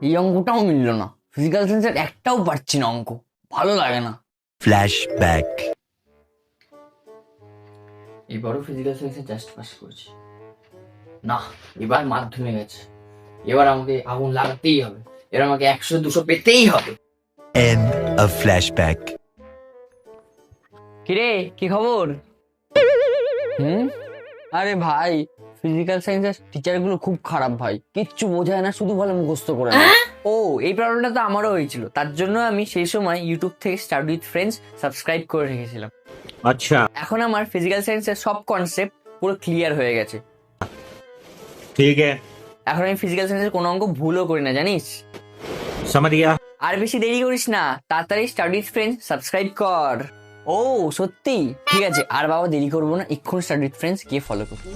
এই অঙ্কটাও মিলল না, ফিজিক্যাল সায়েন্সের একটাও পারছি না অঙ্ক, ভালো লাগে না। ফ্ল্যাশব্যাক। এবারও ফিজিক্যাল সায়েন্সে জাস্ট পাস করেছি না, এবার মাধ্যমিক গেছে, এবার আমাকে আগুন লাগাতেই হবে, এবার আমাকে 100-200 পেতেই হবে। End of flashback. কিরে কি খবর? আরে ভাই, ফিজিক্যাল সায়েন্সের টিচার গুলো খুব খারাপ ভাই, কিচ্ছু বোঝায় না, শুধু বলে মুখস্থ করে নেয়। ও এই প্রবলেমটা তো আমারও হয়েছিল, তার জন্য আমি সেই সময় ইউটিউব থেকে স্টাডি উইথ ফ্রেন্ডস সাবস্ক্রাইব করে রেখেছিলাম। अच्छा এখন আমার ফিজিক্যাল সায়েন্সের সব কনসেপ্ট পুরো ক্লিয়ার হয়ে গেছে। ठीक है, এখন আমি ফিজিক্যাল সায়েন্সের কোনো অঙ্ক ভুলও করি না, জানিস? समझ गया। আর বেশি দেরি করিস না, তাড়াতাড়ি স্টাডি উইথ ফ্রেন্ডস সাবস্ক্রাইব কর। ও সত্যি? ঠিক আছে, আর বাবা দেরি করবো না, এক্ষুনি স্টাডি উইথ ফ্রেন্ডস গিয়ে ফলো করবো।